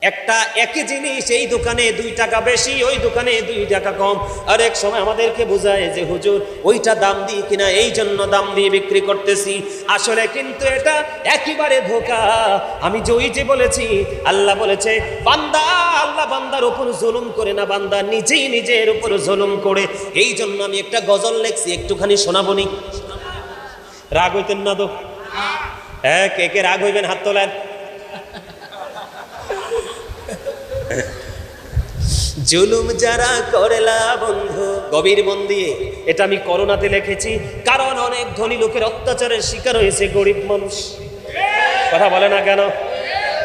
একটা একই জিনিস এই দোকানে 2 টাকা বেশি, ওই দোকানে 2 টাকা কম। আর এক সময় আমাদেরকে বোঝায় যে হুজুর ওইটা দাম দিয়ে কিনা এই জন্য দাম দিয়ে বিক্রি করতেছি। আসলে কিন্তু এটা একেবারে ধোঁকা। আমি যে ওই যে বলেছি, আল্লাহ বলেছে বান্দা, আল্লাহ বান্দার উপর জুলুম করে না, বান্দা নিজেই নিজের উপর জুলুম করে। এই জন্য আমি একটা গজল লেখছি, একটুখানি শোনাবো নি? রাগ হইতেন না তো? হ্যাঁ, কে কে রাগ হইবেন হাত তোলেন। জুলুম যারা করেলা বন্ধু, গভীর মন দিয়ে এটা আমি করোনাতে লিখেছি, কারণ অনেক ধনী লোকের অত্যাচারের শিকার হয়েছে গরিব মানুষ। কথা বলে না কেন?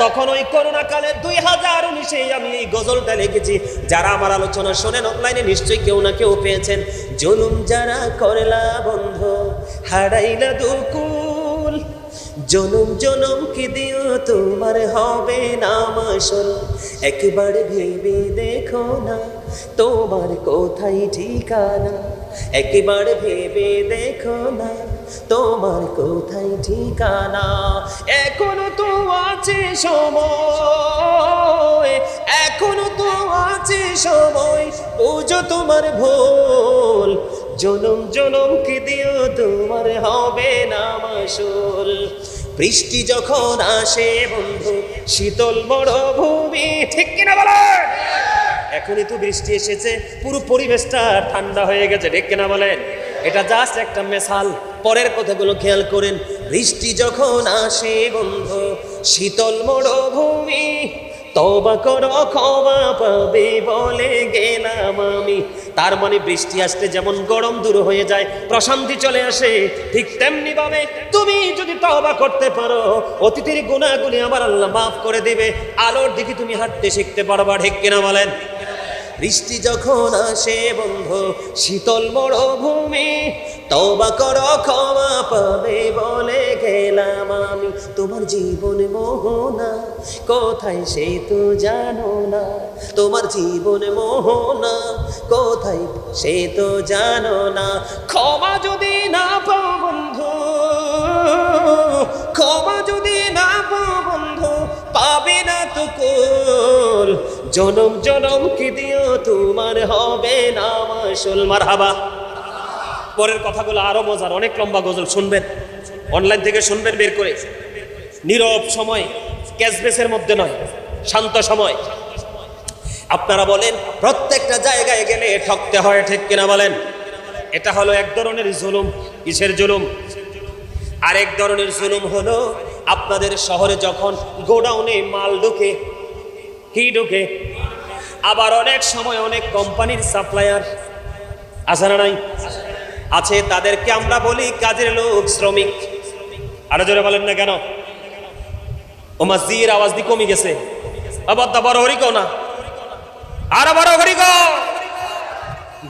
তখন ওই করোনা কালে 2019-এ আমি এই গজলটা লিখেছি। যারা আমার আলোচনা শোনেন অনলাইনে নিশ্চয়ই কেউ না কেউ পেয়েছেন। জুলুম যারা করেলা বন্ধু, হারাইলা দুকুল, জনম জনম কি দিও তোমার হবে না মাসল। একবার ভেবে দেখো না তোমার কোথায় ঠিকানা, একবার ভেবে দেখো না তোমার কোথায় ঠিকানা। এখনো তো আছে সময়, এখনো তো আছে সময়, বুঝো তোমার ভুল। জনম জনম কি দিও তোমার হবে না মাসুল। বৃষ্টি যখন আসে বন্ধু, শীতল মরুভূমি, ঠিক কিনা বলেন? এখনই তো বৃষ্টি এসেছে, পুরো পরিবেশটা ঠান্ডা হয়ে গেছে, ঠিক কিনা বলেন? এটা জাস্ট একটা মেসাল। পরের কথাগুলো খেয়াল করেন। বৃষ্টি যখন আসে বন্ধু, শীতল মরুভূমি, তওবা করো ক্ষমা পাবে বলে গেলাম আমি। তার মানে বৃষ্টি আসতে যেমন গরম দূর হয়ে যায়, প্রশান্তি চলে আসে, ঠিক তেমনি ভাবে তুমি যদি তওবা করতে পারো, অতীতের গুনাহগুলি আমার আল্লাহ মাফ করে দিবে, আলোর দিকে তুমি হাঁটতে শিখতে পারবা, ঠিক কিনা বলেন? বৃষ্টি যখন আসে বন্ধু, শীতল মরুভূমি, তওবা করো ক্ষমা পাবে বলে গেলাম আমি। তোমার জীবন মোহনা কোথায় সে তো জানো না, তোমার জীবন মোহনা কোথায় সে তো জানো না। ক্ষমা যদি না পাও বন্ধু, ক্ষমা যদি না পাও বন্ধু, পাবে না তো কুল। জনম জনম কি দিও তোমার হবে না মাসুল। মারহাবা। পরের কথাগুলো আরো মজার, অনেক লম্বা গজল, শুনবেন অনলাইন থেকে, শুনবেন বের করে। নীরব সময়, ক্যাশবেসের মধ্যে নয়, শান্ত সময়। আপনারা বলেন প্রত্যেকটা জায়গায় গেলে ঠকতে হয়, ঠিক কিনা বলেন? এটা হলো এক ধরনের জুলুম। কিসের জুলুম? আরেক ধরনের জুলুম হলো আপনাদের শহরে যখন গোডাউনে মাল ঢুকে, কি ঢুকে, আবার অনেক সময় অনেক কোম্পানির সাপ্লায়ার আছে না নাই? আছে, তাদেরকে আমরা বলি কাজের লোক, শ্রমিক। আরো জোরে বলেন না কেন? ও মসজিদের আওয়াজ দিয়ে কমে গেছে, আবার তা বড় হরিকো না, আরো বড় হরিকো।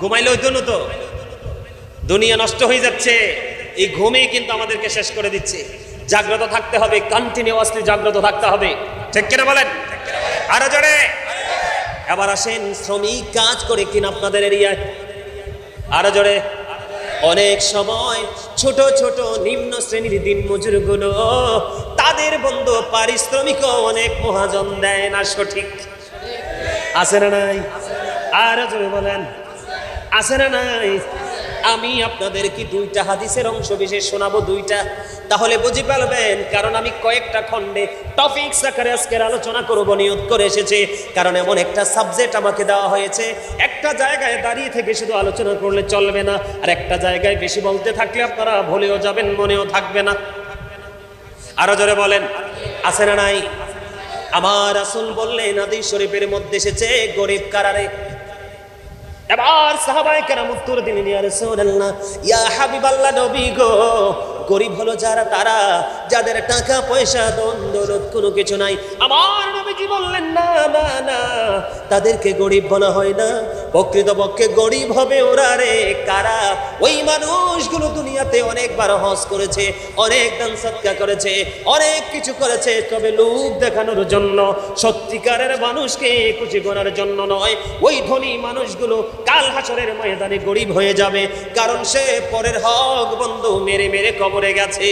ঘুমাইলে হইতো না তো, দুনিয়া নষ্ট হয়ে যাচ্ছে। এই ঘুমেই কিন্তু আমাদেরকে শেষ করে দিচ্ছে। জাগ্রত থাকতে হবে, কন্টিনিউয়াসলি জাগ্রত থাকতে হবে, ঠিক কিনা বলেন? আরো জোরে। এবার আসেন, শ্রমিক কাজ করে কিনা আপনাদের এরিয়ায়? আরো জোরে। অনেক সময় ছোট ছোট নিম্ন শ্রেণীর দিনমজুর গুলো, তাদের বন্ধু পারিশ্রমিকও অনেক মহাজন দেয় না, সঠিক আছে না নাই? আরো জোরে বলেন, আছে না নাই? আমি আপনাদেরকে 2টা হাদিসের অংশ বিশেষ শোনাবো, 2টা, তাহলে বুঝে পারবেন। কারণ আমি কয়েকটা খণ্ডে টপিকস আকারে আজকের আলোচনা করব নিয়ত করে এসেছি। কারণ এমন একটা সাবজেক্ট আমাকে দেওয়া হয়েছে, একটা জায়গায় দাঁড়িয়ে থেকে শুধু আলোচনা করলে চলবে না, আর একটা জায়গায় বেশি বলতে থাকলে আপনারা ভুলেও যাবেন, মনেও থাকবে না। আরো জোরে বলেন, আছে না নাই? আমার রাসূল বললেন, হাদিস শরীফের মধ্যে এসেছে, গরিব কারারে। এবার সাহাবায়ে কেরাম উত্তর দিলেন, ইয়া রাসূলুল্লাহ, ইয়া হাবিবাল্লাহ, নবী গো, গরিব হলো যারা, তারা যাদের টাকা পয়সা ধন দৌলত কোনো কিছু নাই। আমার নবীজি বললেন, না না না, তাদেরকে গরিব বলা হয় না। প্রকৃতপক্ষে গরিব হবে ওরা রে, কারা? ওই মানুষগুলো দুনিয়াতে অনেকবার হজ করেছে, অনেক দান সদকা করেছে, অনেক কিছু করেছে, তবে লোক দেখানোর জন্য, সত্যিকারের মানুষকে খুশি করার জন্য নয়। ওই ধনী মানুষগুলো কাল হাসরের ময়দানে গরিব হয়ে যাবে, কারণ সে পরের হক বন্ধু মেরে মেরে কবরে গেছে।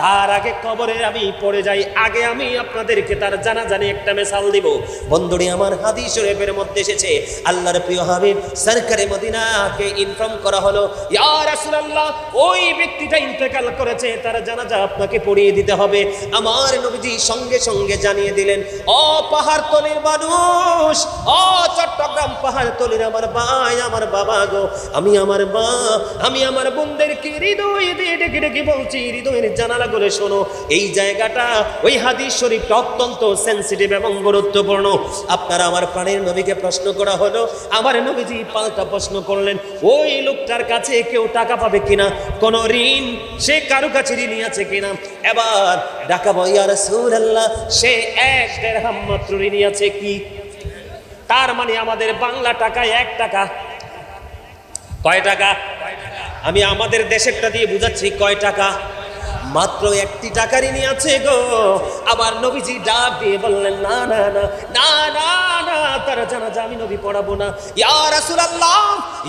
তার আগে কবরে আমি পড়ে যাই, আগে আমি আপনাদেরকে তার জানাজানি একটা মিসাল দিব। বন্ধুরে আমার, হাদিস শরীফের মধ্যে এসেছে আল্লাহর প্রিয় হাবিব সরকারে মদিনাকে ইনফর্ম করা হলো, ইয়া রাসূলুল্লাহ, ওই ব্যক্তিটা ইন্তেকাল করেছে, তার জানাজা আপনাকে পড়িয়ে দিতে হবে। আমার নবীজি সঙ্গে সঙ্গে জানিয়ে দিলেন, ও পাহাড়তলির মানুষ, ও চট্টগ্রাম পাহাড়তলির আমার ভাই, আমার বাবা গো, আমি আমার মা, আমি আমার বোনদেরকে হৃদয় দিয়ে ডেকে ডেকে বলছি, হৃদয়ের জানালা করে শোনো, এই জায়গাটা, ওই হাদিস শরীফটা অত্যন্ত সেনসিটিভ এবং গুরুত্বপূর্ণ। আপনারা আমার প্রাণের নবীকে প্রশ্ন করা হলো, আমার নবীজি পাল্টা প্রশ্ন করলেন, ওই লোকটার কাছে কেউ টাকা পাবে কিনা, কোন ঋণ সে কারো কাছে ঋণী আছে কিনা? এবার ডাকাবো, ইয়া রাসূলুল্লাহ, সে 1 দিরহাম মাত্র ঋণী আছে। কি তার মানে আমাদের বাংলা টাকায় 1 টাকা। কয় টাকা? আমি আমাদের দেশেরটা দিয়ে বুঝাচ্ছি, কয় টাকা? মাত্র 1টি টাকা ঋণী আছে গো। আবার নবীজি ডাক দিয়ে বললেন, না না না না না না, তার জানাজা আমি নবী পড়াবো না। ইয়া রাসূলুল্লাহ,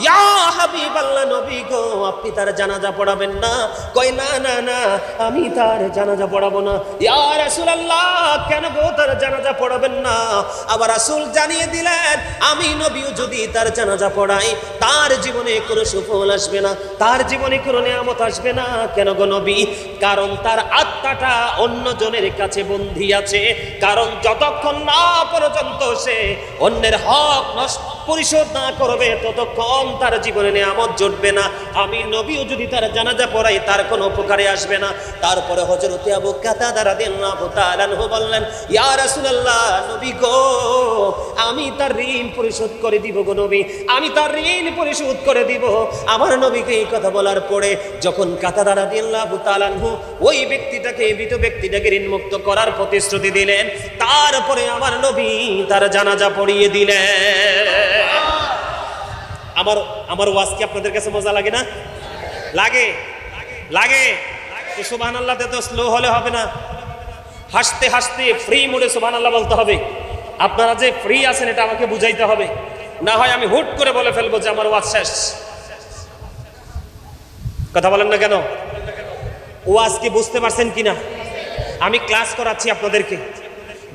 ইয়া হাবিবাল্লাহ, নবী গো, আপনি তার জানাজা পড়াবেন না? কই না না না, আমি তার জানাজা পড়াবো না। ইয়া রাসূলুল্লাহ, কেন গো তার জানাজা পড়াবেন না? আবার রাসূল জানিয়ে দিলেন, আমি নবীও যদি তার জানাজা পড়াই, তার জীবনে কোনো সুফল আসবে না, তার জীবনে কোনো নিয়ামত আসবে না। কেন গো নবী? কারণ তার আত্মাটা অন্য জনের কাছে বন্দী আছে। কারণ যতক্ষণ না পর্যন্ত সে অন্যের হক পরিশোধ না করবে, ততক্ষণ তার জীবনে নিয়ামত জুটবে না। আমি নবীও যদি তার জানাজা পড়াই, তার কোনো উপকারে আসবে না। তারপরে হযরত আবু কাতাদা রাদিয়াল্লাহু তাআলা আনহু বললেন, ইয়া রাসূলুল্লাহ, নবী গো, আমি তার ঋণ পরিশোধ করে দিব গো নবী, আমি তার ঋণ পরিশোধ করে দিব। আমার নবীকে এই কথা বলার পরে যখন কাতাদা রাদিয়াল্লাহু তাআলা আনহু ওই ব্যক্তিটাকে, মৃত ব্যক্তিটাকে ঋণ মুক্ত করার প্রতিশ্রুতি দিলেন, তারপরে আমার নবী তার জানাজা পড়িয়ে দিলেন। আমার ওয়াজ কি আপনাদের কাছে মজা লাগে না? লাগে? লাগে তো সুবহানাল্লাহ তো স্লো হলে হবে না, হাসতে হাসতে ফ্রি মোডে সুবহানাল্লাহ বলতে হবে। আপনারা যে ফ্রি আছেন এটা আমাকে বুঝাইতে হবে, না হয় আমি হুট করে বলে ফেলবো যে আমার ওয়াজ শেষ। কথা বলেন না কেন? ওয়াজ কি বুঝতে পারছেন কিনা? আমি ক্লাস করাচ্ছি আপনাদেরকে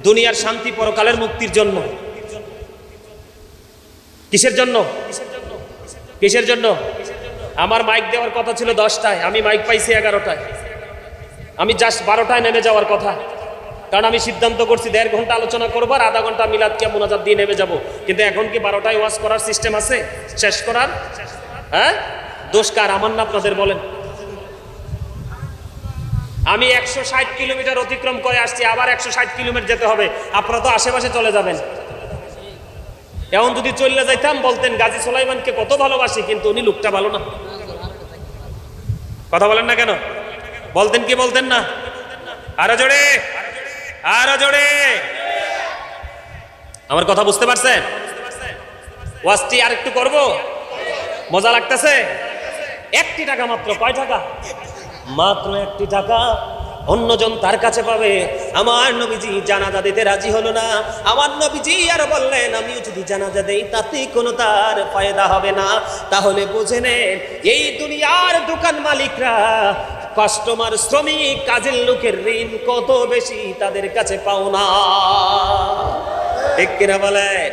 দুনিয়ার শান্তি, পরকালের মুক্তির জন্য। কিসের জন্য? কিসের জন্য? আমার মাইক দেওয়ার কথা ছিল 10টায়, আমি মাইক পাইছি 11টায়। আমি জাস্ট 12টায় নেমে যাওয়ার কথা, কারণ আমি সিদ্ধান্ত করছি 1.5 ঘন্টা আলোচনা করবো আর আধা ঘন্টা মিলাদ কিয়া মুনাজাত দিয়ে নেমে যাব। কিন্তু এখন কি 12টায় ওয়াজ করার সিস্টেম আছে শেষ করার? হ্যাঁ, দোষ কার? আমার না আপনাদের? বলেন। আমি 160 কিলোমিটার অতিক্রম করে আসছি, আবার 160 কিলোমিটার যেতে হবে। আপনারা তো আশেপাশে চলে যাবেন। এখন যদি চলে যাইতাম বলতেন গাজী সুলাইমানকে কত ভালোবাসি, কিন্তু উনি লোকটা ভালো না। কথা বলেন না কেন? বলতেন কি বলতেন না? আরো জোরে, আরো জোরে। আমার কথা বুঝতে পারছেন? ওয়াজটি আর একটু করব, মজা লাগতেছে? 1টি টাকা মাত্র। কয় টাকা? মাত্র 1টি টাকা। অন্যজন তার কাছে পাবে। আমার নবীজি জানাজা দিতে রাজি হলো না। আমার নবীজি আর বললেন, আমিও যদি জানাজা দেই তাতে কোনো তার ফায়দা হবে না। তাহলে বুঝে নেন, এই দুনিয়ার দোকান মালিকরা, কাস্টমার, শ্রমিক, কাজের লোকের ঋণ কত বেশি তাদের কাছে পাও না। ঠিক কিনা বলেন?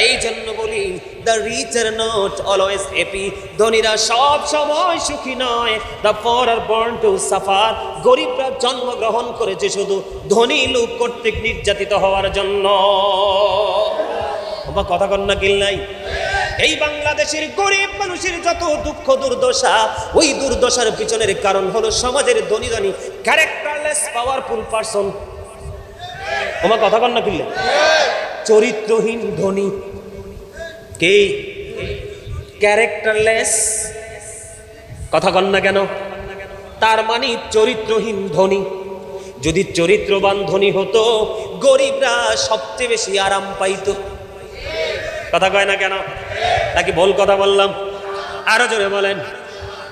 এই জন্য বলি, the rich are not always happy. ধনীরা সব সময় সুখী নয়। The poor are born to suffer. গরিবরা জন্মগ্রহণ করেছে শুধু ধনী লোক কর্তৃক নির্যাতিত হওয়ার জন্য। আমার কথা কন না কিল নাই? এই বাংলাদেশের গরিব মানুষের যত দুঃখ দুর্দশা, ওই দুর্দশার পিছনের কারণ হলো সমাজের ধনী ধনী ক্যারেক্টারলেস পাওয়ারফুল পারসন। আমার কথা কন না কিল? চরিত্রহীন ধনী কে? ক্যারেক্টারলেস। কথা কন না কেন? তার মানে চরিত্রহীন ধনী। যদি চরিত্রবান ধনী হতো, গরিবরা সবচেয়ে বেশি আরাম পাইতো। কথা কয় না কেন? নাকি ভুল কথা বললাম? আরো জোরে বলেন।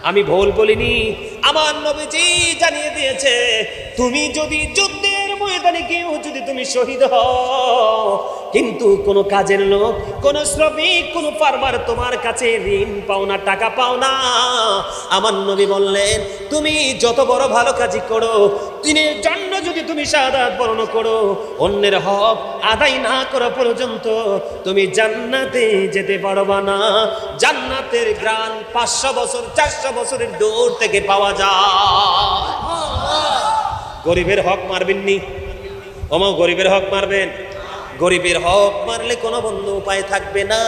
আমি ভুল বলিনি। আমার নবীজি জানিয়ে দিয়েছে, তুমি যদি যুদ্ধের ময়দানে কেউ যদি তুমি শহীদ হও, কিন্তু কোনো কাজের লোক, কোনো শ্রমিক, কোনো ফার্মার তোমার কাছে ঋণ পাও না, টাকা পাও না। আমার নবী বললেন, তুমি যত বড় ভালো কাজই করো, দিনের জন্য যদি তুমি শাহাদাত বরণ করো, অন্যের হক আদায় না করা পর্যন্ত তুমি জান্নাতে যেতে পারবা না। জান্নাতের গ্রান 500 বছর 400 বছরের দূর থেকে পাওয়া যায়। গরিবের হক মারবেননি? ওমা গরিবের হক মারবেন? গরিবের হক মারলে কোনো বন্ধ উপায় থাকবে না।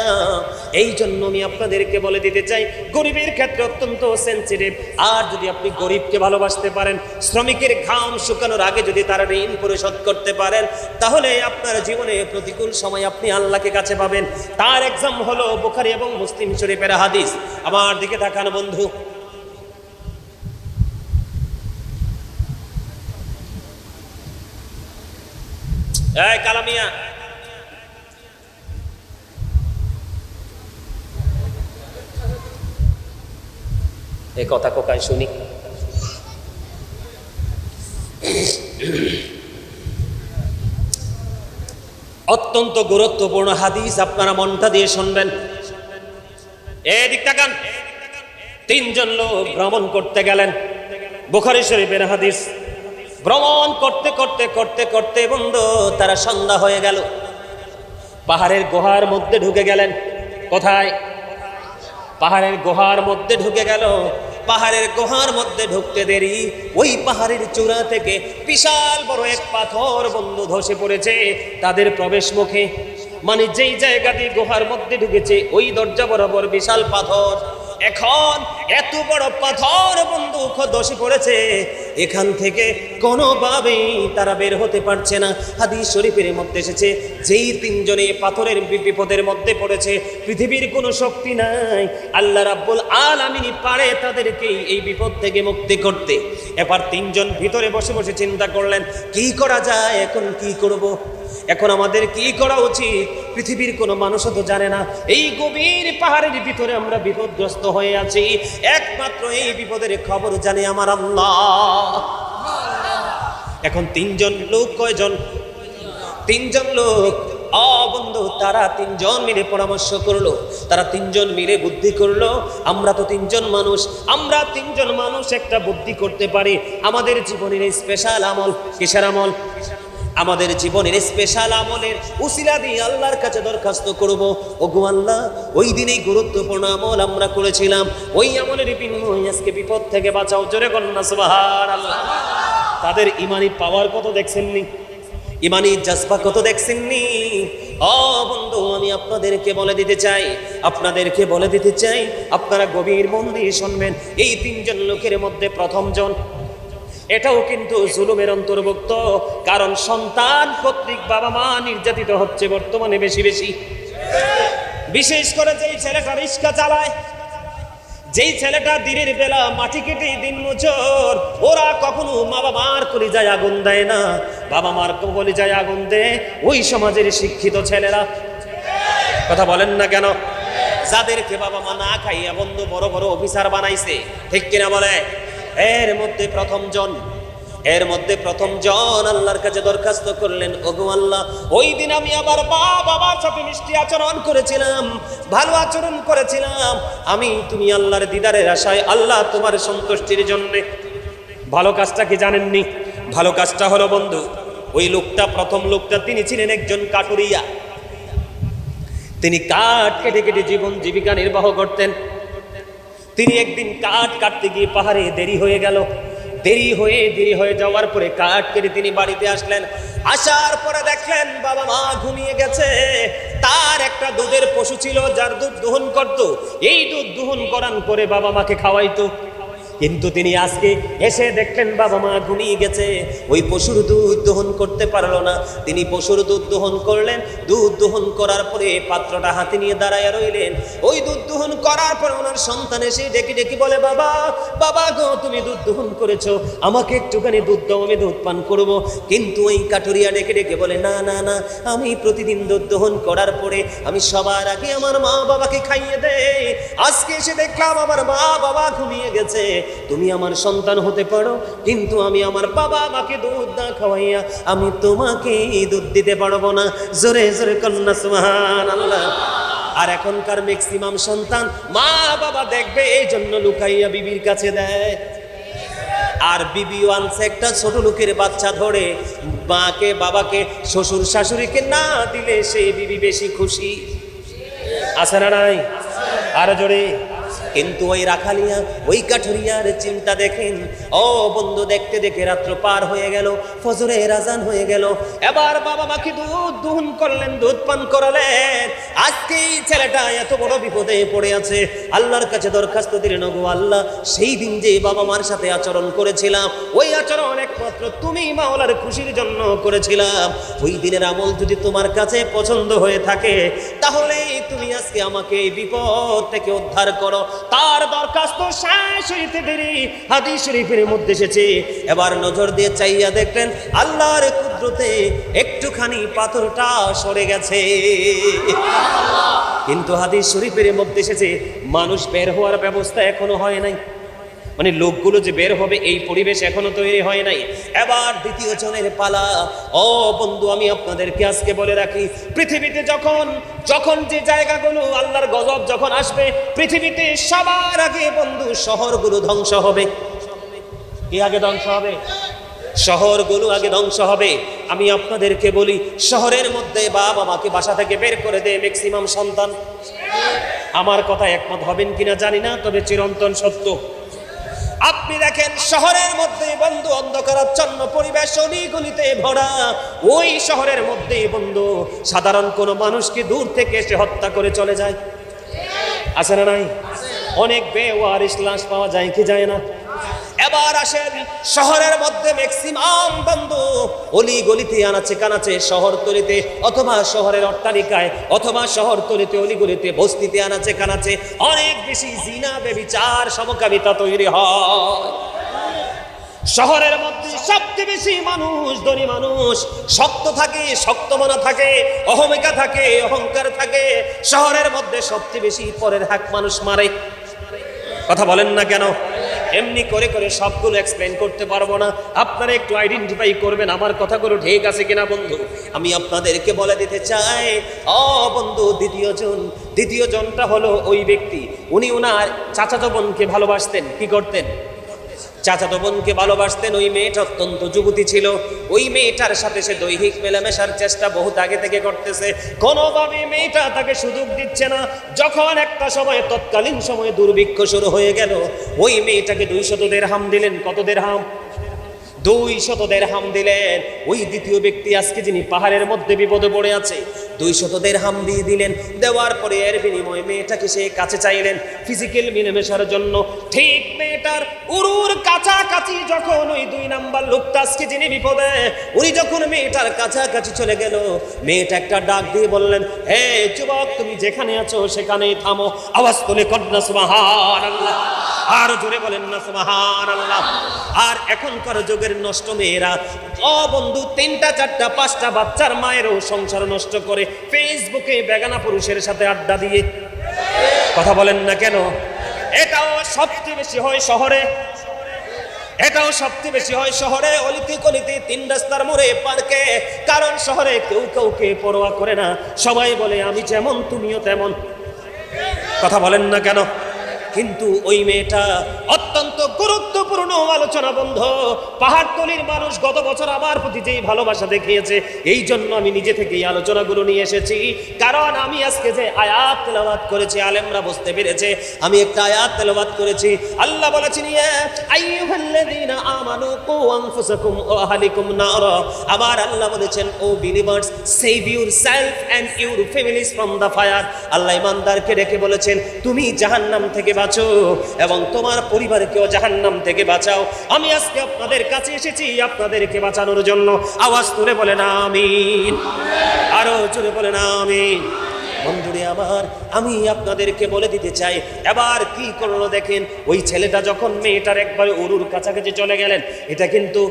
এই জন্য আমি আপনাদেরকে বলে দিতে চাই, গরিবের ক্ষেত্রে অত্যন্ত সেনসিটিভ। আর যদি আপনি গরিবকে ভালোবাসতে পারেন, শ্রমিকের ঘাম শুকানোর আগে যদি তার ঋণ পরিশোধ করতে পারেন, তাহলে আপনার জীবনে প্রতিকূল সময় আপনি আল্লাহকে কাছে পাবেন। তার এক্সাম হলো বুখারী এবং মুসলিম শরীফের হাদিস। আমার দিকে তাকান বন্ধু। এই কালামিয়া, এই কথা কোকায় শুনি। অত্যন্ত গুরুত্বপূর্ণ হাদিস, আপনারা মনটা দিয়ে শুনবেন। এদিক তাকান। 3 জন লোক ভ্রমণ করতে গেলেন, বুখারী শরীফের হাদিস। ভ্রমণ করতে করতে করতে করতে বন্ধু তারা সন্ধ্যা হয়ে গেল। পাহাড়ের গুহার মধ্যে ঢুকে গেলেন। কোথায়? পাহাড়ের গুহার মধ্যে ঢুকে গেল। পাহাড়ের গুহার মধ্যে ঢুকতে দেরি, ওই পাহাড়ের চূড়া থেকে বিশাল বড় এক পাথর বন্ধু ধসে পড়েছে তাদের প্রবেশ মুখে। মানে যেই জায়গা দিয়ে গুহার মধ্যে ঢুকেছে ওই দরজা বরাবর বিশাল পাথর। এখন এত বড় পাথর বন্ধু ধসে পড়েছে, এখান থেকে কোনোভাবেই তারা বের হতে পারছে না। হাদিস শরীফের মধ্যে এসেছে, যেই 3 জনে পাথরের বিপদের মধ্যে পড়েছে, পৃথিবীর কোনো শক্তি নাই, আল্লাহ রাব্বুল আলামিন পারে তাদেরকে এই বিপদ থেকে মুক্তি করতে। এবার 3 জন ভিতরে বসে বসে চিন্তা করলেন, কি করা যায়, এখন কি করব, এখন আমাদের কি করা উচিত? পৃথিবীর কোনো মানুষও তো জানে না এই গভীর পাহাড়ের ভিতরে আমরা বিপদগ্রস্ত হয়ে আছি, একমাত্র এই বিপদের খবর জানে আমার আল্লাহ। এখন 3 জন লোক, কয়জন? 3 জন লোক। বন্ধু তারা 3 জন মিলে পরামর্শ করলো, তারা 3 জন মিলে বুদ্ধি করলো, আমরা তো 3 জন মানুষ, আমরা 3 জন মানুষ একটা বুদ্ধি করতে পারি। আমাদের জীবনের স্পেশাল আমল, কিসের আমল? আমাদের জীবনের স্পেশাল আমলের উসিলা দিয়ে আল্লাহর কাছে দরখাস্ত করব, ওগো আল্লাহ, ওই দিনেই গুরুত্বপূর্ণ আমল আমরা করেছিলাম, ওই আমলের বিনিময়ে আজকে বিপদ থেকে বাঁচাও। জোরে বলুন না সুবহানাল্লাহ। তাদের ইমানি পাওয়ার কত দেখছেননি? ইমানি জজবা কত দেখছেননি? বন্ধু আমি আপনাদেরকে বলে দিতে চাই, আপনারা গভীর মন দিয়ে শুনবেন। এই 3 জন লোকের মধ্যে প্রথম জন, এটাও কিন্তু জুলুমের অন্তর্ভুক্ত, কারণ সন্তান কর্তৃক বাবা মা নির্যাতিত হচ্ছে বর্তমানে বেশি বেশি। বিশেষ করে যেই ছেলেটা রিক্সা চালায়, যেই ছেলেটা দিনের বেলা মাটি কেটে দিন মজুর, ওরা কখনো মা বাবার কলিজায় আগুন দেয় না, বাবা মার কলিজায় আগুন দেয় ওই সমাজের শিক্ষিত ছেলেরা। কথা বলেন না কেন? যাদেরকে বাবা মা না খাইয়া বন্ধু বড় বড় অফিসার বানাইছে, ঠিক কিনা বলে? এর মধ্যে প্রথম জন আল্লাহর কাছে দরখাস্ত করলেন, ওগো আল্লাহ, ওই দিন আমি আমার বাবার সাথে মিষ্টি আচরণ করেছিলাম, ভালো আচরণ করেছিলাম, তুমি আল্লাহর দিদারের আশায়, আল্লাহ তোমার সন্তুষ্টির জন্য। ভালো কাজটা কি জানেননি? ভালো কাজটা হলো বন্ধু, ওই লোকটা, প্রথম লোকটা, তিনি ছিলেন একজন কাঠুরিয়া। তিনি কাঠ কেটে কেটে জীবন জীবিকা নির্বাহ করতেন। তিনি একদিন কাঠ কাটতে গিয়ে পাহাড়ে দেরি হয়ে গেল। দেরি হয়ে যাওয়ার পরে কাঠ কেটে তিনি বাড়িতে আসলেন। আসার পরে দেখলেন বাবা মা ঘুমিয়ে গেছে। তার একটা দুধের পশু ছিল যার দুধ দহন করত। এই দুধ দহন করার পরে বাবা মাকে খাওয়াইতো। কিন্তু তিনি আজকে এসে দেখলেন বাবা মা ঘুমিয়ে গেছে, ওই পশুর দুধ দহন করতে পারলো না। তিনি পশুর দুধ দহন করলেন। দুধ দহন করার পরে পাত্রটা হাতে নিয়ে দাঁড়ায় রইলেন। ওই দুধ দহন করার পর ওনার সন্তান এসে ডেকে ডেকে বলে, বাবা গো, তুমি দুধ দহন করেছো, আমাকে একটুখানি দুধ দাও, আমি দুধ পান করবো। কিন্তু ওই কাঠুরিয়া ডেকে ডেকে বলে, না না না, আমি প্রতিদিন দুধ দহন করার পরে আমি সবার আগে আমার মা বাবাকে খাইয়ে দেই। আজকে এসে দেখলাম আমার মা বাবা ঘুমিয়ে গেছে, তুমি আমার সন্তান হতে পারো, কিন্তু আমি আমার বাবা মাকে দুধ না খাওয়াইয়া আমি তোমাকে দুধ দিতে পারবো না। জোরে জোরে কন্যা সুবহানাল্লাহ। আর এখনকার ম্যাক্সিমাম সন্তান মা বাবা দেখবে এই জন্য লুকাইয়া বিবির কাছে দেয়। আর বিবি আনছে একটা ছোট লোকের বাচ্চা ধরে, মাকে বাবাকে শ্বশুর শাশুড়িকে না দিলে সেই বিবি বেশি খুশি। আছে না নাই? আর জোরে। কিন্তু ওই রাখালিয়া, ওই কাঠুরিয়ার চিন্তা দেখেন। ও বন্ধু, দেখতে দেখে রাত্র পার হয়ে গেল, ফজরের আজান হয়ে গেল। এবার বাবা মাকে দুধ দহন করলেন, দুধ পান করালেন। আজকে ছেলেটা এত বড় বিপদে পড়ে আছে, আল্লাহর কাছে দরখাস্ত দিলেন, ওগো আল্লাহ, সেই দিন যে বাবা মার সাথে আচরণ করেছিলাম, ওই আচরণ একমাত্র তুমি মাওলার খুশির জন্য করেছিলাম। ওই দিনের আমল যদি তোমার কাছে পছন্দ হয়ে থাকে, তাহলে তুমি আজকে আমাকে এই বিপদ থেকে উদ্ধার করো। তার দরখাস্ত শেষ হইতে দেরি হাদিস শরীফের মধ্যে এসেছে। এবার নজর দিয়ে চাইয়া দেখলেন আল্লাহর কুদরতে একটুখানি পাথরটা সরে গেছে। কিন্তু হাদিস শরীফের মধ্যে এসেছে মানুষ বের হওয়ার ব্যবস্থা এখনো হয় নাই, মানে লোকগুলো যে বের হবে এই পরিবেশ এখনো তৈরি হয় নাই। এবার দ্বিতীয় জনের পালা। ও বন্ধু, আমি আপনাদেরকে আজকে বলে রাখি, পৃথিবীতে যখন যে জায়গাগুলো আল্লাহর গজব যখন আসবে, পৃথিবীতে সবার আগে বন্ধু শহরগুলো ধ্বংস হবে। কি আগে ধ্বংস হবে? শহরগুলো আগে ধ্বংস হবে। আমি আপনাদেরকে বলি, শহরের মধ্যে বাবা মাকে বাসা থেকে বের করে দেয় ম্যাক্সিমাম সন্তান। আমার কথা একমত হবেন কিনা জানি না, তবে চিরন্তন সত্য। আপনি দেখেন শহরের মধ্যে বন্ধু অন্ধকারাচ্ছন্ন পরিবেশ, অলিগলিতে ভরা। ওই শহরের মধ্যে বন্ধু সাধারণ কোনো মানুষকে দূর থেকে এসে হত্যা করে চলে যায়। আছে না নাই? অনেক বেওয়ারিশ লাশ পাওয়া যায় কি যায় না? এবার আসেন শহরের মধ্যে ম্যাক্সিমাম বন্ধু অলিগলিতে আনাচে কানাচে, শহরতলিতে অথবা শহরের অট্টালিকায় অথবা শহরতলিতে অলিগলিতে বস্তিতে আনাচে কানাচে অনেক বেশি জিনা ব্যভিচার সমকামিতা তৈরি হয়। শহরের মধ্যে সবচেয়ে বেশি মানুষ, ধনী মানুষ, শক্ত থাকে, শক্ত মনা থাকে, অহমিকা থাকে, অহংকার থাকে। শহরের মধ্যে সবচেয়ে বেশি পরের হাক মানুষ মারে। কথা বলেন না কেন? এমনি করে করে সবগুলো এক্সপ্লেন করতে পারবো না, আপনারা একটু আইডেন্টিফাই করবেন আমার কথাগুলো ঠিক আছে কিনা। বন্ধু, আমি আপনাদেরকে বলে দিতে চাই, বন্ধু, দ্বিতীয় জনটা হলো ওই ব্যক্তি, উনি ওনার চাচাতো বোনকে ভালোবাসতেন। কি করতেন? চাচাতো বোনকে ভালোবাসতেন। ওই মেয়েটা অত্যন্ত যুবতী ছিল। ওই মেয়েটার সাথে সে দৈহিক মেলামেশার চেষ্টা বহুত আগে থেকে করতেছে, কোনোভাবে মেয়েটা তাকে সুযোগ দিচ্ছে না। যখন একটা সময়, তৎকালীন সময়ে দুর্ভিক্ষ শুরু হয়ে গেল, ওই মেয়েটাকে 200 দিরহাম দিলেন। কত দিরহাম? 200 দিরহাম দিলেন। ওই দ্বিতীয় ব্যক্তি আজকে যিনি পাহাড়ের মধ্যে বিপদে পড়ে আছে, 200 দিরহাম দিয়ে দিলেন। দেওয়ার পরে এর বিনিময়ে মেয়েটাকে সে কাছে চাইলেন ফিজিক্যাল মিলেমিশার জন্য। ঠিক মেয়েটার উরুর কাছাকাছি যখন ওই 2 নাম্বার লোকটা আজকে যিনি বিপদে, উনি যখন মেয়েটার কাছাকাছি চলে গেল, মেয়েটা একটা ডাক দিয়ে বললেন, হে যুবক, তুমি যেখানে আছো সেখানেই থামো। আওয়াজ তুলে কন্যা সুবহানাল্লাহ, আর জোরে বলেন না সুবহানাল্লাহ। আর এখনকার যুগের নষ্ট মেয়েরা, বন্ধু, 3টা 4টা 5টা বাচ্চার মায়েরও সংসার নষ্ট করে ফেসবুকে বেগানা পুরুষের সাথে আড্ডা দিয়ে। কথা বলেন না কেন? এটাও সবচেয়ে বেশি হয় শহরে। এটাও সবচেয়ে বেশি হয় শহরে, অলিতে গলিতে, 3 রাস্তার মোড়ে, পার্কে। কারণ শহরে কেউ কাউকে পরোয়া করে না, সবাই বলে আমি যেমন তুমিও তেমন। কথা বলেন না কেন? কিন্তু ওই মেয়েটা অত্যন্ত গুরুত্বপূর্ণ আলোচনা বন্ধু। পাহাড়তলির মানুষ গত বছর আমার প্রতি যেই ভালোবাসা দেখিয়েছে, এই জন্য আমি নিজে থেকে এই আলোচনাগুলো নিয়ে এসেছি। কারণ আমি আজকে যে আয়াত তেলাওয়াত করেছি, আলেমরা বুঝতে পেরেছে আমি একটা আয়াত তেলাওয়াত করেছি। আল্লাহ বলেছেন, ইয়া আইয়ুহাল্লাযীনা আমানু কু আনফুসাকুম ওয়া আহলিকুম নারা। আমার আল্লাহ বলেছেন, O believers, save yourself and your families from the fire. আল্লাহ ইমানদারকে ডেকে বলেছেন, তুমি জাহান্নাম থেকে বাঁচো এবং তোমার পরিবারকেও জাহান্নাম থেকে বাঁচাও। আমি আজকে আপনাদের কাছে এসেছি আপনাদেরকে বাঁচানোর জন্য। আওয়াজ তুলে বলেন আমিন, আরো জোরে বলেন আমিন। বন্ধুরে আমার, আমি আপনাদেরকে বলে দিতে চাই, এবার কি করলো দেখেন। ওই ছেলেটা যখন মেয়েটার একবারে উরুর কাছাকাছি চলে গেলেন, এটা কিন্তু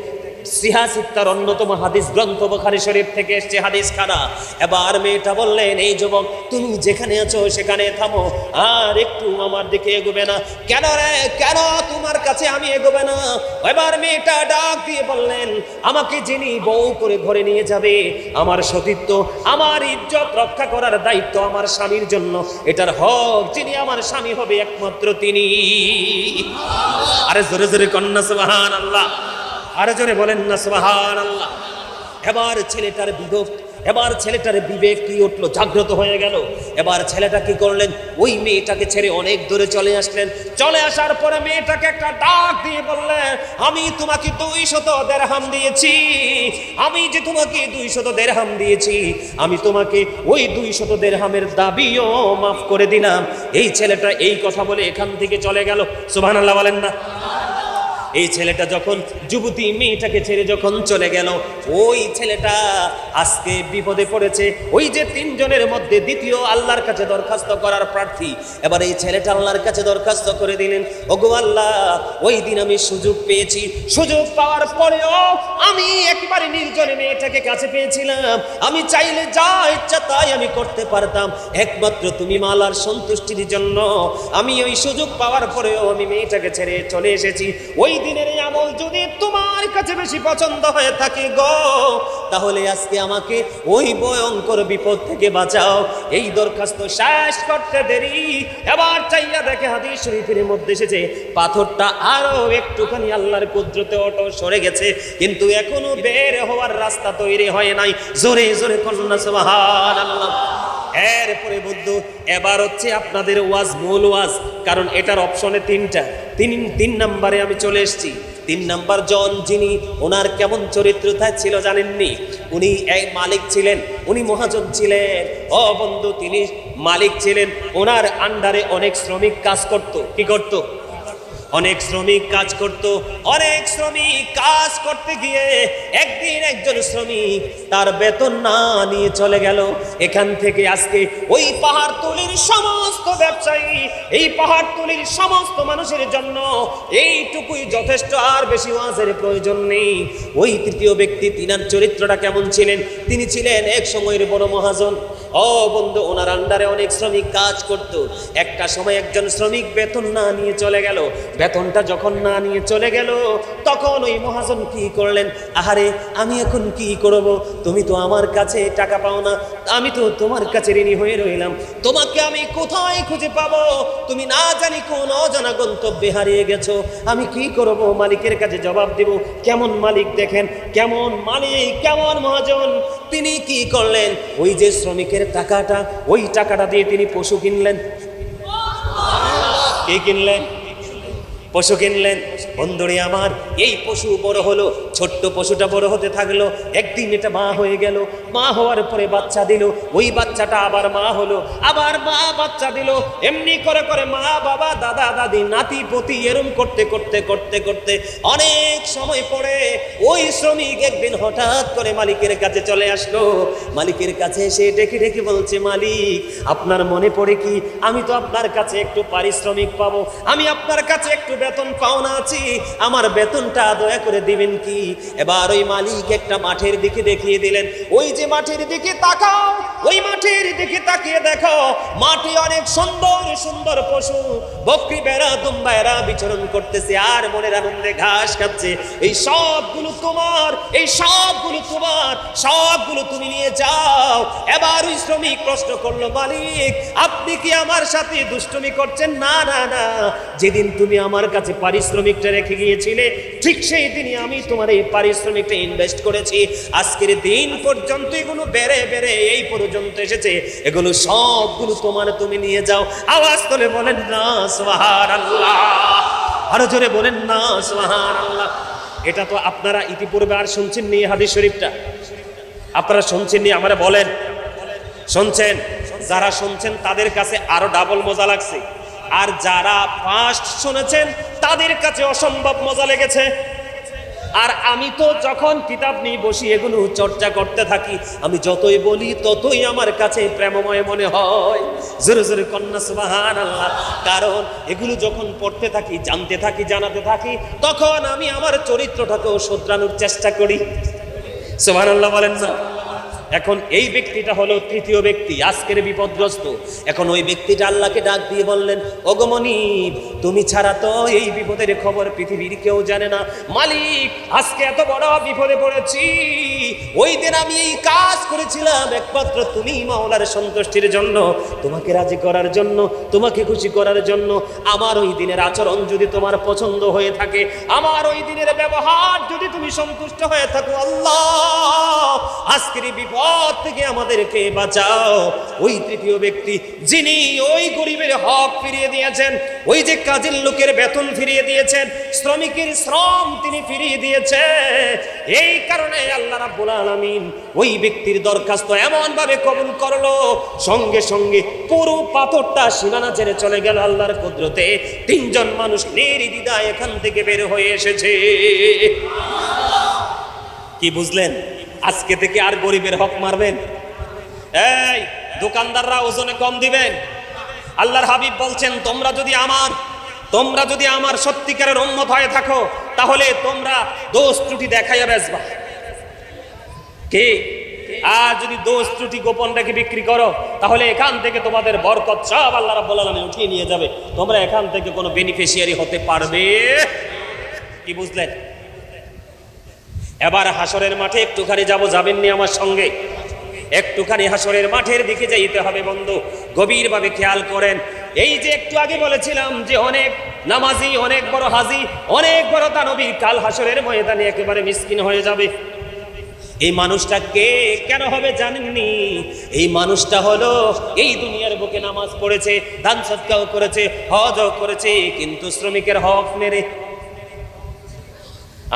সিহাসিত্তার অন্যতম হাদিস গ্রন্থ বুখারী শরীফ থেকে এসছে হাদিস খানা। এবার মেয়েটা বললেন, এই যুবক, তুমি যেখানে আছো সেখানে থামো, আর একটু আমার দিকে এগোবে না। কেন রে, কেন তোমার কাছে আমি এগোবে না? এবার মেয়েটা ডাক দিয়ে বললেন, আমাকে যিনি বউ করে ঘরে নিয়ে যাবে, আমার সতীত্ব, আমার ইজ্জত রক্ষা করার দায়িত্ব আমার স্বামীর জন্য, এটার হক যিনি আমার স্বামী হবে একমাত্র তিনি। আরে জোরে জোরে কন্যা সুবহানাল্লাহ, আরে জোরে বলেন না সুবহানাল্লাহ। এবার ছেলেটার বিবেক কি উঠলো, জাগ্রত হয়ে গেল। এবার ছেলেটা কি করলেন, ওই মেয়েটাকে ছেড়ে অনেক দূরে চলে আসলেন। চলে আসার পরে মেয়েটাকে একটা ডাক দিয়ে বললেন, আমি তোমাকে 200 দিরহাম দিয়েছি, আমি যে তোমাকে 200 দিরহাম দিয়েছি, আমি তোমাকে ওই 200 দিরহামের দাবিও মাফ করে দিলাম। এই ছেলেটা এই কথা বলে এখান থেকে চলে গেল। সুবহানাল্লাহ বলেন না। এই ছেলেটা যখন যুবতী মেয়েটাকে ছেড়ে যখন চলে গেল, ওই ছেলেটা আজকে বিপদে পড়েছে। ওই যে 3 জনের মধ্যে দ্বিতীয় আল্লাহর কাছে দরখাস্ত করার প্রার্থী, এবার এই ছেলেটা আল্লাহর কাছে দরখাস্ত করে দিলেন, ওগো আল্লাহ, ওই দিন আমি সুযোগ পেয়েছি, সুযোগ পাওয়ার পরেও আমি একেবারে নির্জনে মেয়েটাকে কাছে পেয়েছিলাম, আমি চাইলে যা ইচ্ছা তাই আমি করতে পারতাম, একমাত্র তুমি মালার সন্তুষ্টির জন্য আমি ওই সুযোগ পাওয়ার পরেও আমি মেয়েটাকে ছেড়ে চলে এসেছি। ওই দিনের এই আমল যদি তোমার কাছে বেশি পছন্দ হয়ে থাকে গো, তাহলে আজকে আমাকে ওই ভয়ঙ্কর বিপদ থেকে বাঁচাও। এই দরখাস্ত শেষ করতে দেরি, এবার চাইয়া দেখে হাদিস শরীফের মধ্যে এসেছে, পাথরটা আরো একটুখানি আল্লাহর কুদরতে অটো সরে গেছে, কিন্তু এখনো বের হওয়ার রাস্তা তৈরি হয় নাই। জোরে জোরে কন্যা সুবহানাল্লাহ। এরপরে বন্ধু, এবার হচ্ছে আপনাদের ওয়াজ, মূল ওয়াজ, কারণ এটার অপশনে 3টা। 3 নম্বরে আমি চলে এসেছি। 3 নম্বর জন যিনি, ওনার কেমন চরিত্র ছিল জানেননি? উনি এক মালিক ছিলেন, উনি মহাজন ছিলেন। ও বন্ধু, তিনি মালিক ছিলেন, ওনার আন্ডারে অনেক শ্রমিক কাজ করত। কি করত? অনেক শ্রমিক কাজ করত। অনেক শ্রমিক কাজ করতে গিয়ে একদিন একজন শ্রমিক তার বেতন না নিয়ে চলে গেল। এখান থেকে আজকে ওই পাহাড়তলির সমস্ত ব্যবসায়ী, এই পাহাড়তলির সমস্ত মানুষের জন্য এইটুকুই যথেষ্ট, আর বেশি ওয়াজের প্রয়োজন নেই। ওই তৃতীয় ব্যক্তি, তিনার চরিত্রটা কেমন ছিলেন? তিনি ছিলেন এক সময়ের বড় মহাজন। ও বন্ধু, ওনার আন্ডারে অনেক শ্রমিক কাজ করত। একটা সময় একজন শ্রমিক বেতন না নিয়ে চলে গেল। বেতনটা যখন না নিয়ে চলে গেল, তখন ওই মহাজন কি করলেন, আহারে আমি এখন কি করব, তুমি তো আমার কাছে টাকা পাও না, আমি তো তোমার কাছে ঋণী হয়ে রইলাম, তোমাকে আমি কোথায় খুঁজে পাবো, তুমি না জানি কোন অজানা গন্তব্যে হারিয়ে গেছো, আমি কি করব, মালিকের কাছে জবাব দেব। কেমন মালিক দেখেন, কেমন মালিক, কেমন মহাজন। তিনি কি করলেন, ওই যে শ্রমিকের টাকাটা, ওই টাকাটা দিয়ে তিনি পশু কিনলেন। কি কিনলেন? পশু কিনলেন। বন্ধুরে আমার, এই পশু বড় হলো, ছোট্ট পশুটা বড় হতে থাকলো। একদিন এটা মা হয়ে গেল, মা হওয়ার পরে বাচ্চা দিল, ওই বাচ্চাটা আবার মা হলো, আবার মা বাচ্চা দিল। এমনি করে করে মা, বাবা, দাদা, দাদি, নাতি, পতি, এরম করতে করতে করতে করতে অনেক সময় পরে ওই শ্রমিক একদিন হঠাৎ করে মালিকের কাছে চলে আসলো। মালিকের কাছে এসে ডেকে ডেকে বলছে, মালিক, আপনার মনে পড়ে কি, আমি তো আপনার কাছে একটু পারিশ্রমিক পাবো, আমি আপনার কাছে একটু বেতন পাওনা আছি, আমার বেতনটা দয়া করে দিবেন কি? এবার ওই মালিক একটা মাঠের দিকে দেখিয়ে দিলেন, ওই যে মাঠের দিকে তাকাও, ওই মাঠের দিকে তাকিয়ে দেখো, মাঠে অনেক সুন্দর সুন্দর পশু, বকরি, বেড়া, দুম্বা এরা বিচরণ করতেছে আর মনের আনন্দে ঘাস খাচ্ছে। এই সবগুলো তোমার, এই সবগুলো তোমার, সবগুলো তুমি নিয়ে যাও। এবার ওই শ্রমিক প্রশ্ন করলো, মালিক, আপনি কি আমার সাথে দুষ্টুমি করছেন? না না না, যেদিন তুমি আমার কাছে পারিশ্রমিকটা রেখে গিয়েছিলে, ঠিক সেই দিনই আমি তোমার এই পারিশ্রমিকটা ইনভেস্ট করেছি। আজকের দিন পর্যন্ত এগুলো বেড়ে বেড়ে এই পর্যন্ত এসেছে, এগুলো সবগুলো তোমার, তুমি নিয়ে যাও। আওয়াজ তুলে বলেন না সুবহানাল্লাহ, আরো জোরে বলেন না সুবহানাল্লাহ। এটা তো আপনারা ইতিপূর্বে আর শুনছেন নি, হাদিস শরীফটা আপনারা শুনছেন নি? আমারে বলেন, শুনছেন? যারা শুনছেন তাদের কাছে আরো ডাবল মজা লাগছে, আর যারা ফার্স্ট শুনেছেন তাদের কাছে অসম্ভব মজা লেগেছে। আর আমি তো যখন কিতাব নিয়ে বসি এগুলো চর্চা করতে থাকি, আমি যতই বলি ততই আমার কাছে প্রেমময় মনে হয়। জোরে জোরে কন্যা সুবহানাল্লাহ। কারণ এগুলো যখন পড়তে থাকি, জানতে থাকি, জানাতে থাকি, তখন আমি আমার চরিত্রটাকেও শুধরানোর চেষ্টা করি। সুবহানাল্লাহ বলেন না? এখন এই ব্যক্তিটা হলো তৃতীয় ব্যক্তি, আজকের বিপদগ্রস্ত। এখন ওই ব্যক্তিটা আল্লাহকে ডাক দিয়ে বললেন, ওগো মনিব, তুমি ছাড়া তো এই বিপদের খবর পৃথিবীর কেউ জানে না। মালিক, আজকে এত বড় বিপদে পড়েছি। ওই দিন আমি এই কাজ করেছিলাম একমাত্র তুমি মাওলার সন্তুষ্টির জন্য, তোমাকে রাজি করার জন্য, তোমাকে খুশি করার জন্য। আমার ওই দিনের আচরণ যদি তোমার পছন্দ হয়ে থাকে, আমার ওই দিনের ব্যবহার যদি তুমি সন্তুষ্ট হয়ে থাকো, আল্লাহ আজকের বিপদ থেকে আমাদেরকে বাঁচাও। ওই তৃতীয় ব্যক্তি যিনি ওই গরিবের হক ফিরিয়ে দিয়েছেন, ওই যে কাজের লোকের বেতন ফিরিয়ে দিয়েছেন, শ্রমিকের শ্রম তিনি ফিরিয়ে দিয়েছেন, এই কারণে আল্লাহ রাব্বুল আলামিন ওই ব্যক্তির দরখাস্ত এমন ভাবে কবুল করলো, সঙ্গে সঙ্গে পুরো পাথরটা সীমানা ছেড়ে চলে গেল আল্লাহর কুদরতে। তিনজন মানুষ নির্দ্বিধায় এখান থেকে বের হয়ে এসেছে। কি বুঝলেন? আজকে থেকে আর গরিবের হক মারবেন? এই দোকানদাররা ওজনে কম দিবেন। আল্লাহর হাবিব বলছেন, তোমরা যদি আমার সত্যিকারের উম্মত হয়ে থাকো, তাহলে তোমরা দোষ ত্রুটি দেখাইয়া বেচবা। কে? আর যদি দোষ ত্রুটি গোপন রেখে বিক্রি করো, তাহলে এখান থেকে তোমাদের বরকত সব আল্লাহ রাব্বুল আলামিন উঠিয়ে নিয়ে যাবে। তোমরা এখান থেকে কোনো বেনিফিশিয়ারি হতে পারবে। কি বুঝলেন? এবার হাসরের মাঠে একটুখানি যাবেননি আমার সঙ্গে? একটুখানি হাসরের মাঠের দিকে যাইতে হবে বন্ধু। গভীরভাবে খেয়াল করেন। এই যে একটু আগে বলেছিলাম যে অনেক নামাজি, অনেক বড় হাজি, অনেক বড় দানবী কাল হাসরের ময়দানে একেবারে মিসকিন হয়ে যাবে। এই মানুষটা কে, কেন হবে জানেননি? এই মানুষটা হলো এই দুনিয়ার বুকে নামাজ পড়েছে, দান সদকাও করেছে, হজও করেছে, কিন্তু শ্রমিকের হক মেরে।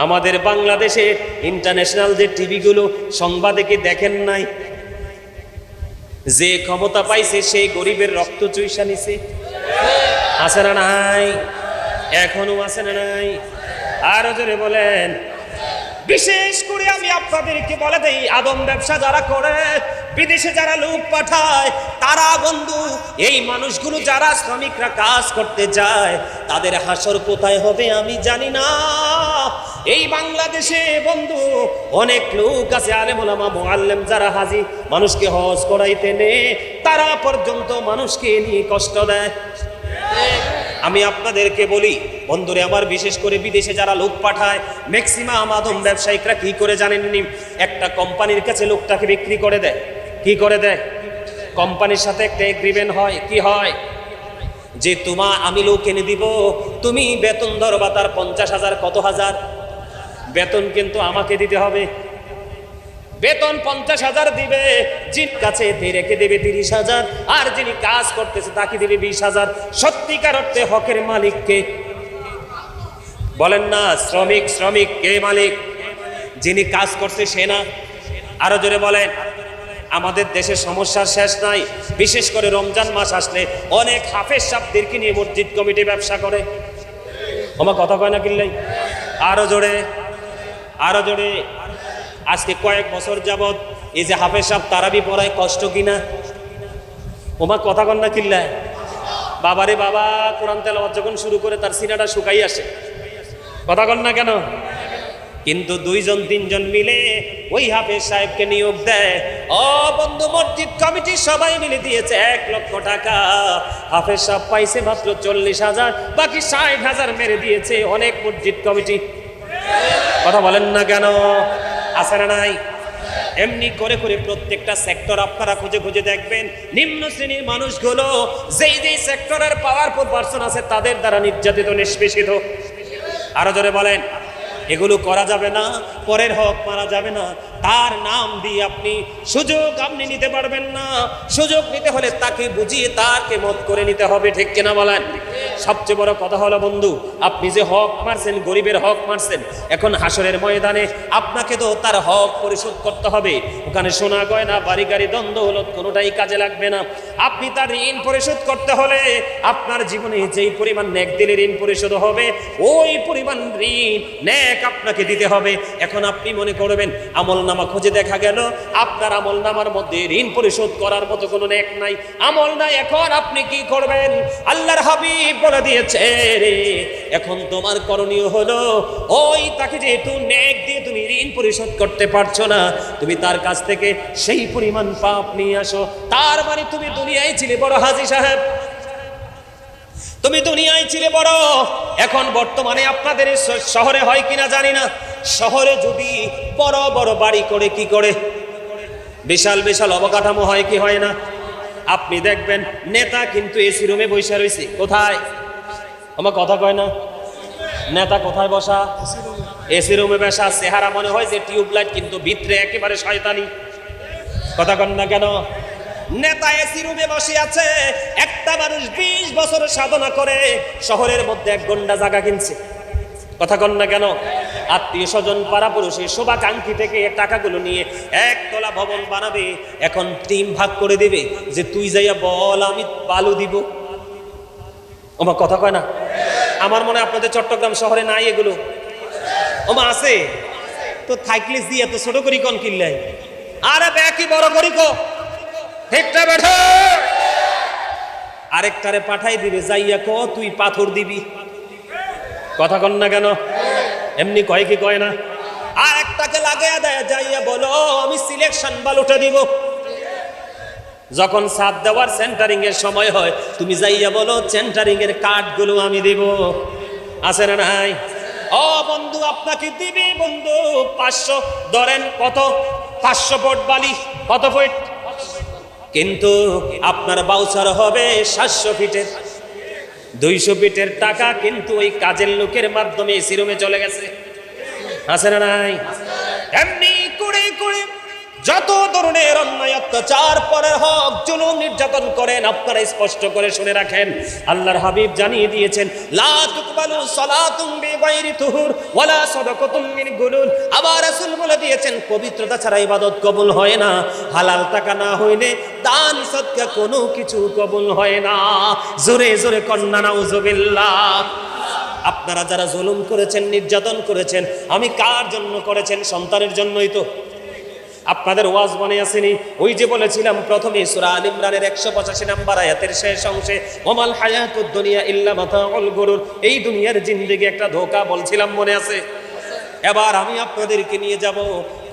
আমাদের বাংলাদেশে ইন্টারন্যাশনাল যে টিভিগুলো সংবাদে কি দেখেন নাই? যে ক্ষমতা পাইছে সেই গরিবের রক্ত চুইসা নিছে। আছে না নাই? এখনো আছে না নাই? আরো জোরে বলেন। বিশেষ করে আমি আপনাদেরকে বলে দেই, আদম ব্যবসা যারা করে, বিদেশে যারা লোক পাঠায়, তারা বন্ধু এই মানুষগুলো যারা শ্রমিকরা কাজ করতে যায়, তাদের হাসর কোথায় হবে আমি জানি না। এই বাংলাদেশে বন্ধু অনেক লোক আছে, আলেম ওলামা মুআল্লিম যারা হাজি, মানুষকে হজ করাইতে নে, তারা পর্যন্ত মানুষকে নিয়ে কষ্ট দেয়। আমি আপনাদেরকে বলি বন্ধুরে আমার, বিশেষ করে বিদেশে যারা লোক পাঠায়, ম্যাক্সিমাম আদম ব্যবসায়িকরা কি করে জানেননি? একটা কোম্পানির কাছে লোকটাকে বিক্রি করে দেয়। কি করে দেয়? কোম্পানির সাথে একটা এগ্রিমেন্ট হয়। কি হয়? যে আমি লোক এনে দিব, তুমি বেতন ধরবা তার 50,000, কত হাজার বেতন কিন্তু আমাকে দিতে হবে। বেতন 50,000 দিবে, যিনি কাছে রেখে দেবে 30,000, আর যিনি কাজ করতেছে তাকে দিবে 20,000। সত্যিকার অর্থে হকের মালিক কে? বলেন না। শ্রমিক কে মালিক? যিনি কাজ করছে সে না? আরো জোরে বলেন। আমাদের দেশে সমস্যার শেষ নাই। বিশেষ করে রমজান মাস আসলে অনেক হাফেজ সাহেবদেরকে নিয়ে মসজিদ কমিটি ব্যবসা করে। আমার কথা কয় না কিল্লাই? আরো জোরে, আরো জোরে। আজকে কয়েক বছর যাবত এই যে হাফেজ সাহেব তারাবি পড়ায়, কষ্ট কিনা? ওমা কথা কন না কিল্লা? বাবারে বাবা, কোরআন তেলাওয়াত যখন শুরু করে তার সিনাটা শুকাই আসে। কথা কন না কেন? কিন্তু 2-3 মিলে ওই হাফেজ সাহেবকে নিয়োগ দেয়। ও বন্ধু, মসজিদ কমিটি সবাই মিলে দিয়েছে 1 লক্ষ টাকা। হাফেজ সাহেব পাইছে মাত্র 40,000, বাকি 60,000 মেরে দিয়েছে অনেক মসজিদ কমিটি। কথা বলেন না কেন? আছে না নাই? এমনি করে করে প্রত্যেকটা সেক্টর আপনারা খুঁজে খুঁজে দেখবেন, নিম্ন শ্রেণীর মানুষগুলো যেই সেক্টরের পাওয়ারফুল পারসন আছে তাদের দ্বারা নির্যাতিত, নিষ্পেষিত। আরো জোরে বলেন। এগুলো করা যাবে না, পরের হক মারা যাবে না। তার নাম দিয়ে সুযোগ আপনি নিতে পারবেন না। সুযোগ নিতে হলে তাকে বুঝিয়ে তাকে মত করে নিতে হবে। ঠিক কিনা বলেন? সবচেয়ে বড় কথা হলো বন্ধু, আপনি যে হক মারছেন, গরিবের হক মারছেন, এখন হাসরের ময়দানে আপনাকে তো তার হক পরিশোধ করতে হবে। ওখানে সোনা গয়না, বাড়ি গাড়ি, দ্বন্দ্ব হলো কোনোটাই কাজে লাগবে না। আপনি তার ঋণ পরিশোধ করতে হলে আপনার জীবনে যেই পরিমাণ নেক দিলে ঋণ পরিশোধ হবে, ওই পরিমাণ ঋণ নেক নেক আপনাকে দিতে হবে। এখন আপনি মনে করবেন আমলনামা খুঁজে দেখা গেল আপনার আমলনামার মধ্যে ঋণ পরিশোধ করার মতো কোনো নেক নাই, আমল নাই। এখন আপনি কি করবেন? আল্লাহর হাবিব বলে দিয়েছে রে, এখন তোমার করণীয় হলো ওই তাকে যেহেতু নেক দিয়ে তুমি ঋণ পরিশোধ করতে পারছো না, তুমি তার কাছ থেকে সেই পরিমাণ পাপ নিয়ে আসো। তার মানে তুমি দুনিয়ায় ছিলে বড় হাজী সাহেব, তুমি দুনিয়ায় ছিলে বড়। এখন বর্তমানে আপনাদের শহরে হয় কিনা জানি না, শহরে যদি বড় বড় বাড়ি করে কি করে, বিশাল বিশাল অবকাঠামো হয় কি হয় না, আপনি দেখবেন নেতা কিন্তু এসি রুমে বসে রয়েছে। কোথায়? আমার কথা কয় না, নেতা কোথায় বসা? এসি রুমে বসা। চেহারা মনে হয় যে টিউবলাইট, কিন্তু ভিতরে একেবারে শয়তানি। কথা কন না কেন? নেতা এসি রুমে বসে আছে, একটা মানুষ 20 বছর সাধনা করে শহরের মধ্যে 1 ঘন্টা জায়গা কিনছে। কথা কন না কেন? আত্মীয় স্বজন পাড়া পড়োশি শুভাকাঙ্ক্ষী থেকে টাকাগুলো নিয়ে 1 তলা ভবন বানাবে। এখন 3 ভাগ করে দেবে যে তুই যাইয়া বল আমি বালু দিব। আমার কথা কয় না? আমার মনে হয় আপনাদের চট্টগ্রাম শহরে নাই এগুলো। ওমা আছে তো, থাকলে দিয়ে এত ছোট করি কোন কিনলে? আরে ব্যাকি বড় করি কো, ঠিকটা বেঠো। আরেকটারে পাঠাই দিবে, যাইয়া কো তুই পাথর দিবি। কথা কন না কেন? এমনি কয় কি কয় না? আর একটাকে লাগাইয়া দেয়, যাইয়া বলো আমি সিলেকশন বালুটা দিব। যখন ছাদ দেওয়ার সেন্টারিং এর সময় হয়, তুমি যাইয়া বলো সেন্টারিং এর কাঠগুলো আমি দিব। আছে না নাই? ও বন্ধু, আপনাকে দিবি বন্ধু 500, ধরেন কত, 500 ফুট বালি। কত ফুট? কিন্তু আপনার বাউচার হবে 700 ফিটের। 200 ফিটের টাকা কিন্তু ওই কাজের লোকের মাধ্যমে এসি রুমে চলে গেছে। আছে না নাই? এমনি করে করে যত ধরনের অন্যায় অত্যাচার, পরের হক, জুলুম, নির্যাতন করেন, আপনারা স্পষ্ট করে শুনে রাখেন। আল্লাহর হাবিব জানিয়ে দিয়েছেন, লা তুকবালু সালাতুম বিগাইরি তুহুর ওয়ালা সাদাকাতুম মিন গুলুল। আবার রাসূল বলে দিয়েছেন, পবিত্রতা ছাড়া ইবাদত কবুল হয় না। হালাল টাকা না হইলে দান সদকা কোনো কিছু কবুল হয় না। জোরে জোরে কন্না নাউজুবিল্লাহ। আপনারা যারা জুলুম করেছেন, নির্যাতন করেছেন, আমি কার জন্য করেছেন? সন্তানের জন্যই তো। আপনাদের ওয়াজ মনে আসেনি? ওই যে বলেছিলাম প্রথমে সূরা আল ইমরানের 185 নম্বর আয়াতের শেষ অংশে, ওমাল হায়াতুদ দুনিয়া ইল্লা মাতাউল গুরুর, এই দুনিয়ার জিন্দেগি একটা ধোঁকা বলছিলাম, মনে আছে? এবার আমি আপনাদেরকে নিয়ে যাব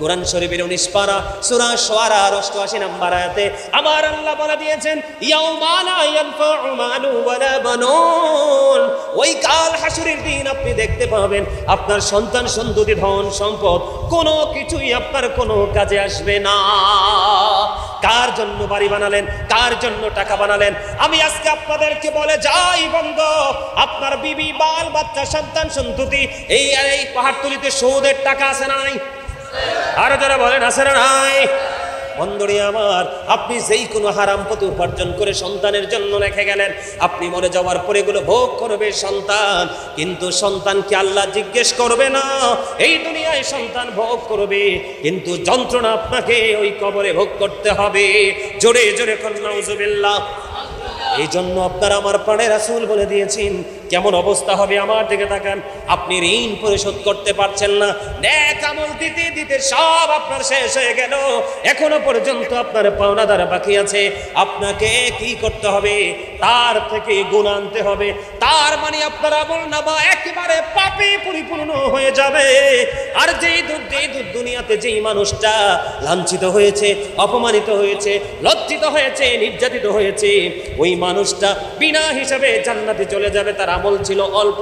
কোরআন শরীফের 19 পারা সূরা শুআরা 88 নম্বর আয়াতে। আমার আল্লাহ বলে দিয়েছেন, ইয়াউমা লা ইয়ানফাউ মালু ওয়ালা বানুন। ওই কাল হাসরের দিন আপনি দেখতে পাবেন আপনার সন্তান সন্ততি, ধন সম্পদ কোনো কিছুই আপনার কোনো কাজে আসবে না। কার জন্য বাড়ি বানালেন? কার জন্য টাকা বানালেন? আমি আজকে আপনাদেরকে বলে যাই বন্ধু, আপনার বিবি, বাল বাচ্চা, সন্তান সন্ততি, এই পাহাড়তলিতে সুদের টাকা আছে না নাই? আরো যারা বলেন আছে না নাই? বন্ধুরে আমার, আপনি যেই কোনো হারাম পথে উপার্জন করে সন্তানের জন্য রেখে গেলেন, আপনি মরে যাওয়ার পরে এগুলো ভোগ করবে সন্তান, কিন্তু সন্তানকে আল্লাহ জিজ্ঞেস করবে না। এই দুনিয়ায় সন্তান ভোগ করবে, কিন্তু যন্ত্রণা আপনাকে ওই কবরে ভোগ করতে হবে। জোরে জোরে কন্না নাউজুবিল্লাহ। এই জন্য আপনারা আমার প্রাণের রাসূল বলে দিয়েছেন, কেমন অবস্থা হবে আমার দিকে তাকান। আপনি ঋণ পরিশোধ করতে পারছেন না, নেক আমল দিতে দিতে সব আপনার শেষ হয়ে গেল, এখনো পর্যন্ত আপনার পাওনাদার বাকি আছে। আপনাকে কি করতে হবে? তার থেকে গুণ আনতে হবে। তার মানে আপনার আমলনামা একেবারে পাপে পরিপূর্ণ হয়ে যাবে। আর যেই দুনিয়াতে যেই মানুষটা লাঞ্ছিত হয়েছে, অপমানিত হয়েছে, লজ্জিত হয়েছে, নির্যাতিত হয়েছে, ওই মানুষটা বিনা হিসাবে জান্নাতে চলে যাবে। তার আমল ছিল অল্প,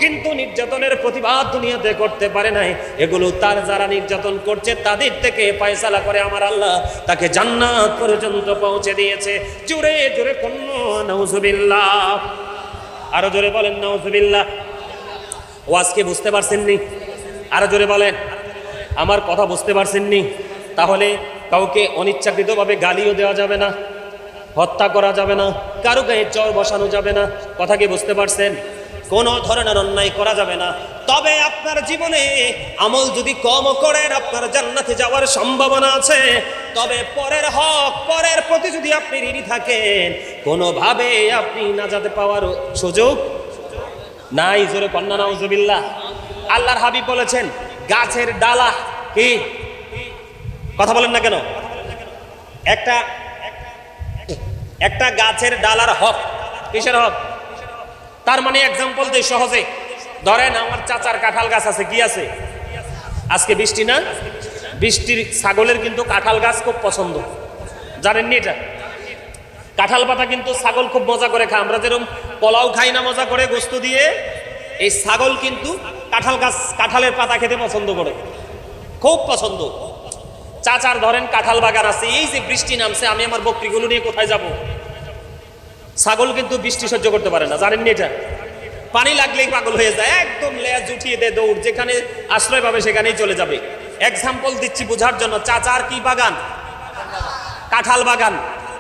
কিন্তু নির্যাতনের প্রতিবাদ দুনিয়াতে করতে পারে নাই। এগুলো তার যারা নির্যাতন করছে তাদের থেকে ফয়সালা করে আমার আল্লাহ তাকে জান্নাত পর্যন্ত পৌঁছে দিয়েছে। জোরে জোরে কন্না নাউজুবিল্লাহ। আরো জোরে বলেন নাউজুবিল্লাহ। ওয়াজকে বুঝতে পারছেন নি? আরো জোরে বলেন। আমার কথা বুঝতে পারছেন নি? তাহলে কাউকে অনিচ্ছাকৃতভাবে গালিও দেওয়া যাবে না, হত্যা করা যাবে না, কারো গায়ে চর বসানো যাবে না। কথা কি বুঝতে পারছেন? কোনো ধরনের অন্যায় করা যাবে না। তবে আপনার জীবনে আমল যদি কম করেন, আপনার জান্নাতে যাওয়ার সম্ভাবনা আছে। তবে পরের হক, পরের প্রতি যদি আপনি ঋণী থাকেন, কোনোভাবে আপনি নাজাতে পাওয়ার সুযোগ নাই। জোরে কন্না নাউজুবিল্লাহ। আল্লাহর হাবিব বলেছেন গাছের ডালা কি, কথা বলেন না কেন, একটা একটা গাছের ডালার হক, কিসের হক? তার মানে এক্সাম্পল দেই সহজে, ধরেন আমার চাচার কাঁঠাল গাছ আছে, কি আছে? আজকে বৃষ্টি না, বৃষ্টির ছাগলের কিন্তু কাঁঠাল গাছ খুব পছন্দ, জানেননি এটা? কাঁঠাল পাতা কিন্তু ছাগল খুব মজা করে খায়, আমরা যেরকম পোলাও খাই না মজা করে গোস্ত দিয়ে, এই ছাগল কিন্তু কাঁঠাল গাছ কাঁঠালের পাতা খেতে পছন্দ করে, খুব পছন্দ। চাচার ধরেন কাঁঠাল বাগান আছে, এই যে বৃষ্টি নামছে, আমি আমার বকরিগুলো নিয়ে কোথায় যাব? ছাগল কিন্তু বৃষ্টি সহ্য করতে পারে না, জানেননি এটা? পানি লাগলেই পাগল হয়ে যায়, একদম লেজ উঠিয়ে দেয়, দৌড়, যেখানে আশ্রয় পাবে সেখানেই চলে যাবে। এক্সাম্পল দিচ্ছি বোঝার জন্য, চাচার কি বাগান? কাঁঠাল বাগান।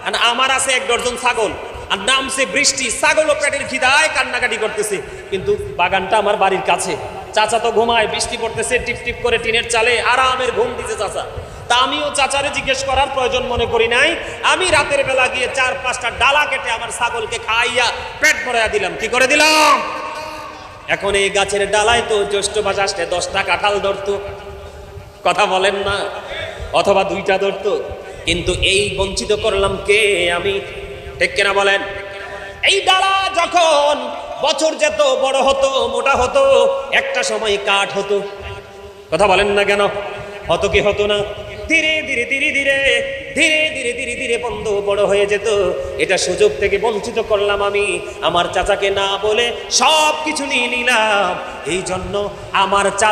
আর আমার আছে 1 ডজন ছাগল, আর নামছে বৃষ্টি, ছাগলও পেটের খিদায় কান্নাকাটি করতেছে, কিন্তু বাগানটা আমার বাড়ির কাছে। চাচা তো ঘুমায়, বৃষ্টি পড়তেছে, টিপ টিপ করে টিনের চালে আরামের ঘুম দিতে চাচা। তা আমিও চাচারে জিজ্ঞেস করার প্রয়োজন মনে করি নাই, আমি রাতের বেলা গিয়ে 4-5টা ডালা কেটে আমার ছাগলকে খাইয়া পেট ভরাইয়া দিলাম। কি করে দিলাম? এখন এই গাছের ডালায় তো জ্যৈষ্ঠ মাস আসলে 10টা কাঁঠাল ধরতো, কথা বলেন না, অথবা 2টা ধরতো, কিন্তু এই বঞ্চিত করলাম কে? আমি, ঠিক কিনা বলেন? এই ডালা যখন বছর যেত বড় হতো, মোটা হতো, একটা সময় কাঠ হতো, কথা বলেন না কেন? হতো কি হতো না? ধীরে ধীরে ধীরে ধীরে ধীরে ধীরে ধীরে ধীরে বন্ধ বড় হয়ে যেত। এটা সুযোগ থেকে বঞ্চিত করলাম আমি, আমার চাচাকে না বলে সব কিছু নিয়ে নিলাম। এই জন্য আমার চাচা